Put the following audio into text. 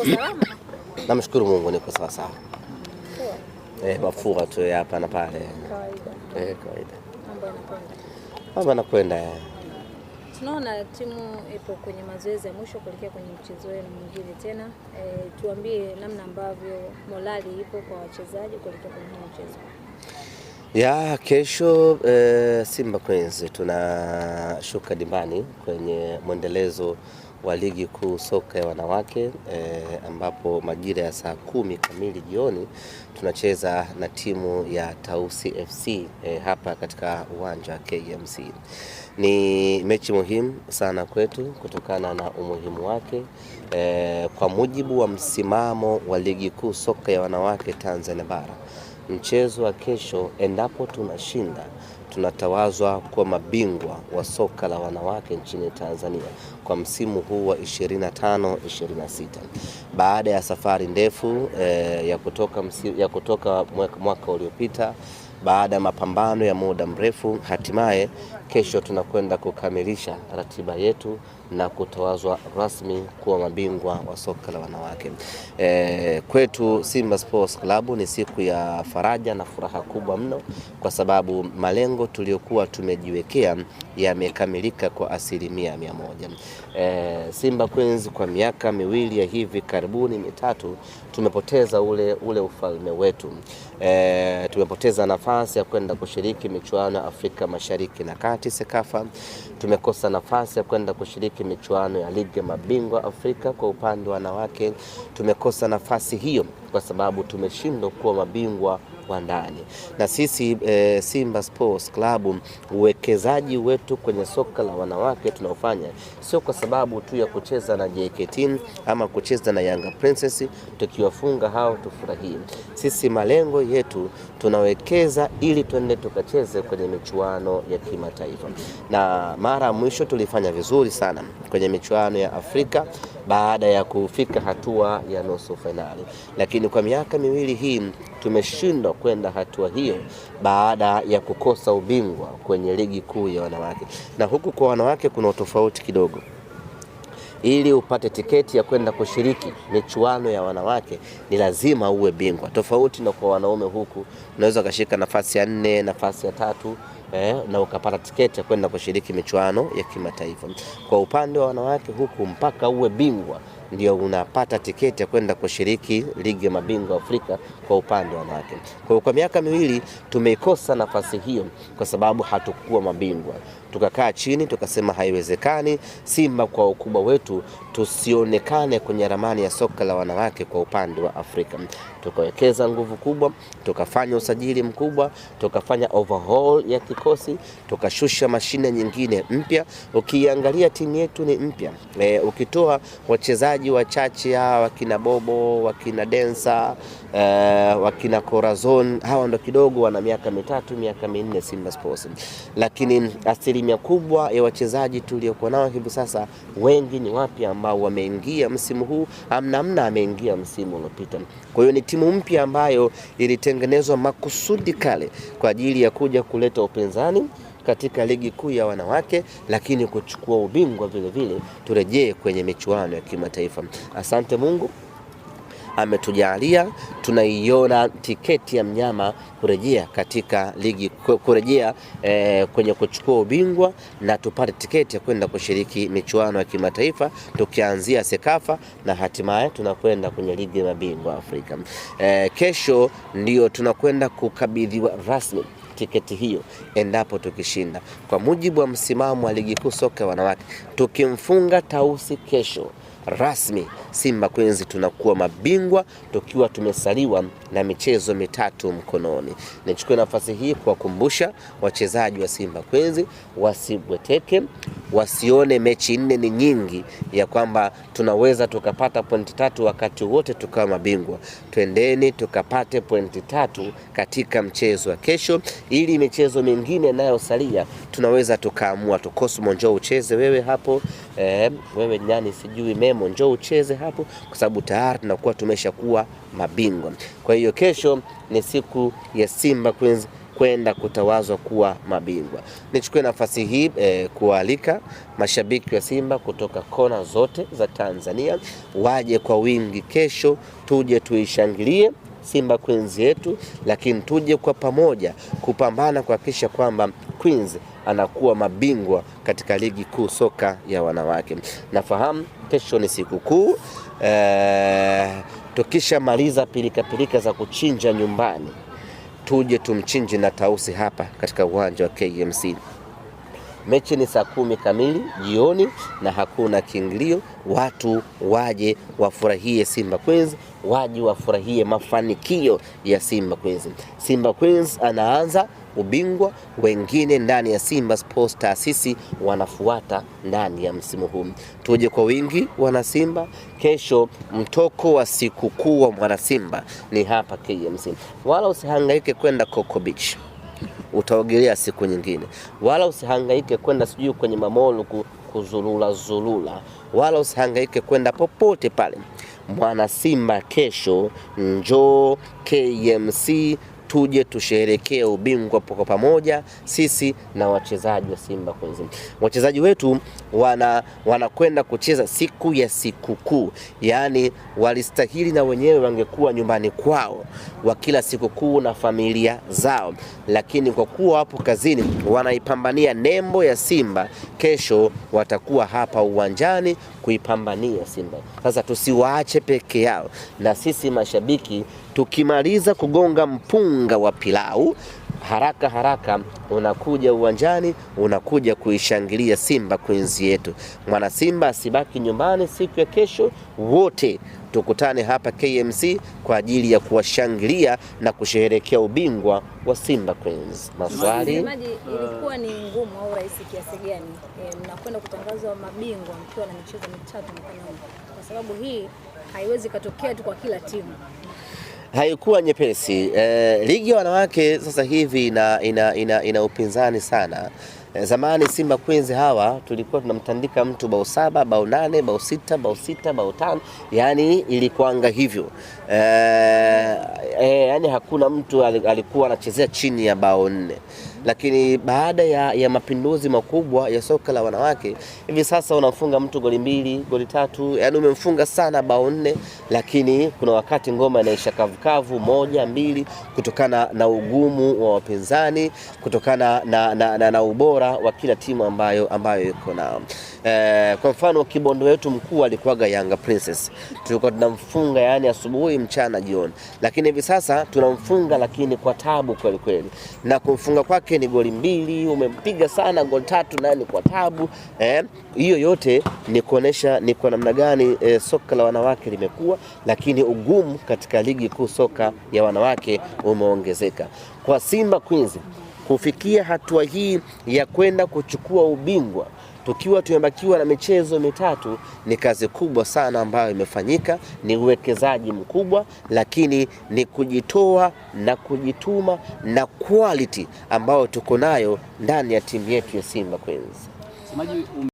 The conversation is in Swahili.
Uko salama? Namshukuru Mungu niko sawa sawa. Mafua tu hapa na pale. Kawaida. Kawaida. Mambo yanakwenda. Tunaona timu ipo kwenye mazoezi ya mwisho kuelekea kwenye mchezo wenu mwingine tena. Tuambie namna ambavyo morali ipo kwa wachezaji kuelekea kwenye mchezo. Kesho Simba Queens tunashuka dimbani kwenye mwendelezo wa ligi kuu soka ya wanawake ambapo majira ya saa 10 kamili jioni tunacheza na timu ya Tausi FC hapa katika uwanja wa KMC. Ni mechi muhimu sana kwetu kutokana na umuhimu wake kwa mujibu wa msimamo wa ligi kuu soka ya wanawake Tanzania bara. Mchezo wa kesho, endapo tunashinda, tunatawazwa kwa mabingwa wa soka la wanawake nchini Tanzania kwa msimu huu wa 25-26. Baada ya safari ndefu ya kutoka mwaka uliopita, baada ya mapambano ya muda mrefu, hatimaye kesho tunakwenda kukamilisha ratiba yetu na kutawazwa rasmi kuwa mabingwa wa soka la wanawake. Kwetu Simba Sports Club ni siku ya faraja na furaha kubwa mno, kwa sababu malengo tuliyokuwa tumejiwekea yamekamilika kwa 100%. Simba Queens kwa miaka miwili ya hivi karibuni mitatu tumepoteza ule ufalme wetu. Tumepoteza nafasi ya kwenda kushiriki michuano ya Afrika Mashariki na Kati Sekafa. Tumekosa nafasi ya kwenda kushiriki michuano ya ligi ya mabingwa Afrika kwa upande wa wanawake. Tumekosa nafasi hiyo kwa sababu tumeshindwa kuwa mabingwa wa ndani. Na sisi Simba Sports Club, uwekezaji wetu kwenye soka la wanawake tunaofanya sio kwa sababu tu ya kucheza na JKT ama kucheza na Yanga Princess tukiwafunga hao tufurahie. Sisi malengo yetu tunawekeza ili tuende tukacheze kwenye michuano ya kimataifa. Na mara mwisho tulifanya vizuri sana kwenye michuano ya Afrika baada ya kufika hatua ya nusu finali. Lakini kwa miaka miwili hii tumeshindwa kwenda hatua hiyo baada ya kukosa ubingwa kwenye ligi kuu ya wanawake. Na huku kwa wanawake kuna utofauti kidogo. Ili upate tiketi ya kwenda kushiriki michuano ya wanawake ni lazima uwe bingwa. Tofauti na kwa wanaume, huku unaweza ukashika nafasi ya 4, nafasi ya 3 na ukapata tiketi ya kwenda kushiriki michuano ya kimataifa. Kwa upande wa wanawake huku mpaka uwe bingwa ndio unapata tiketi ya kwenda kushiriki ligi ya mabingwa Afrika kwa upande wa wanawake. Kwa miaka miwili tumeikosa nafasi hiyo kwa sababu hatukuwa mabingwa. Tukakaa chini tukasema haiwezekani Simba kwa ukubwa wetu tusionekane kwenye ramani ya soka la wanawake kwa upande wa Afrika. Tukawekeza nguvu kubwa, tukafanya usajili mkubwa, tukafanya overhaul ya kikosi, tukashusha mashine nyingine mpya. Ukiangalia timu yetu ni mpya. Ukitoa wachezaji wachache wakina Bobo, wakina Densa, wakina Corazon, hawa ndo kidogo wana miaka 3, miaka 4 Simba Sports. Lakini asilimia kubwa ya wachezaji tuliokuwa nao hivi sasa wengi ni wapya ambao wameingia msimu huu, amna ameingia msimu uliopita. Kwa hiyo ni timu mpya ambayo ilitengenezwa makusudi kale kwa ajili ya kuja kuleta upinzani katika ligi kuu ya wanawake, lakini kuchukua ubingwa vile vile turejee kwenye michuano ya kimataifa. Asante Mungu ametujalia, tunaiona tiketi ya mnyama kurejea katika ligi, kurejea kwenye kuchukua ubingwa na tupate tiketi ya kwenda kushiriki michuano ya kimataifa, tukianzia Sekafa na hatimaye tunakwenda kwenye ligi ya mabingwa Afrika. Kesho ndio tunakwenda kukabidhiwa rasmi tiketi hiyo endapo tukishinda. Kwa mujibu wa msimamo wa ligi kuu soka wanawake, tukimfunga Tausi kesho rasmi Simba Queens tunakuwa mabingwa tukiwa tumesaliwa na michezo 3 mkononi. Nichukue nafasi hii kuwakumbusha wachezaji wa Simba Queens wasibweteke, wasione mechi 4 ni nyingi ya kwamba tunaweza tukapata pointi 3 wakati wote tukawa mabingwa. Twendeni tukapate pointi 3 katika mchezo wa kesho, ili michezo mingine nayo salia tunaweza tukaamua tu. Cosmo njoo ucheze wewe hapo, wewe nyani sijui Memo njoo ucheze hapo, kwa sababu tayari tunakuwa tumeshakuwa mabingwa. Kwa hiyo kesho ni siku ya Simba Queens kwenda kutawazwa kuwa mabingwa. Nichukue nafasi hii kualika mashabiki wa Simba kutoka kona zote za Tanzania waje kwa wingi kesho, tuje tuishangilie Simba Queens yetu, lakini tuje kwa pamoja kupambana kuhakikisha kwamba Queens anakuwa mabingwa katika ligi kuu soka ya wanawake. Nafahamu kesho ni siku kuu, tukishamaliza pilika za kuchinja nyumbani, tuje tumchinje na Tausi hapa katika uwanja wa KMC. Mechi ni saa 10 kamili jioni na hakuna kiingilio. Watu waje wafurahie Simba Queens, waje wafurahie mafanikio ya Simba Queens. Simba Queens anaanza ubingwa, wengine ndani ya Simba Sports taasisi wanafuata ndani ya msimu huu. Tuje kwa wingi wana Simba. Kesho mtoko wa sikukuu wa mwana Simba ni hapa KMC. Wala usihangaike kwenda Coco Beach, utaogelea siku nyingine. Wala usihangaike kwenda sijui kwenye mamolu kuzulula, wala usihangaike kwenda popote pale. Mwana Simba kesho njoo KMC, tuje tusherehekee ubingwa kwa pamoja, sisi na wachezaji wa Simba Queens. Wachezaji wetu wanakwenda kucheza siku ya sikukuu, yani walistahili na wenyewe wangekuwa nyumbani kwao wa kila sikukuu na familia zao, lakini kwa kuwa hapo kazini wanaipambania nembo ya Simba, kesho watakuwa hapa uwanjani kuipambania Simba. Sasa tusiwaache peke yao, na sisi mashabiki tukimaliza kugonga mpunga wa pilau, haraka unakuja uwanjani, unakuja kuishangilia Simba Queens yetu. Mwana Simba asibaki nyumbani siku ya kesho, wote tukutane hapa KMC kwa ajili ya kuwashangilia na kusherehekea ubingwa wa Simba Queens. Maswali? Ilikuwa ni ngumu au rahisi kiasi gani mnakwenda kutangazwa mabingwa mkiwa na michezo mitatu mkononi? Kwa sababu hii haiwezi katokea tu kwa kila timu. Haikuwa nyepesi. Ligi ya wanawake sasa hivi ina upinzani sana. Zamani Simba Queens hawa tulikuwa tunamtandika mtu bao 7, bao 8, bao 6, bao 6, bao 5, yani ilikuanga hivyo. Yani hakuna mtu alikuwa anachezea chini ya bao 4. Lakini baada ya mapinduzi makubwa ya soka la wanawake, hivi sasa unamfunga mtu goli 2, goli 3, yani umemfunga sana bao 4, lakini kuna wakati ngoma inaisha kavukavu 1, 2 kutokana na ugumu wa wapinzani, kutokana na ubora wa kila timu ambayo iko nao. Kwa mfano Kibondo wetu mkuu alikuwaga Yanga Princess, tulikuwa tunamfunga yani asubuhi, mchana, jioni, lakini hivi sasa tunamfunga lakini kwa tabu kweli, na kumfunga kwake ni goli 2, umempiga sana goli 3 nani kwa tabu. Hiyo yote ni kuonesha ni kwa namna gani soka la wanawake limekuwa, lakini ugumu katika ligi kuu soka ya wanawake umeongezeka. Kwa Simba Queens kufikia hatua hii ya kwenda kuchukua ubingwa tukiwa tumebakiwa na michezo mitatu ni kazi kubwa sana ambayo imefanyika, ni uwekezaji mkubwa, lakini ni kujitoa na kujituma na quality ambayo tuko nayo ndani ya timu yetu ya Simba Queens.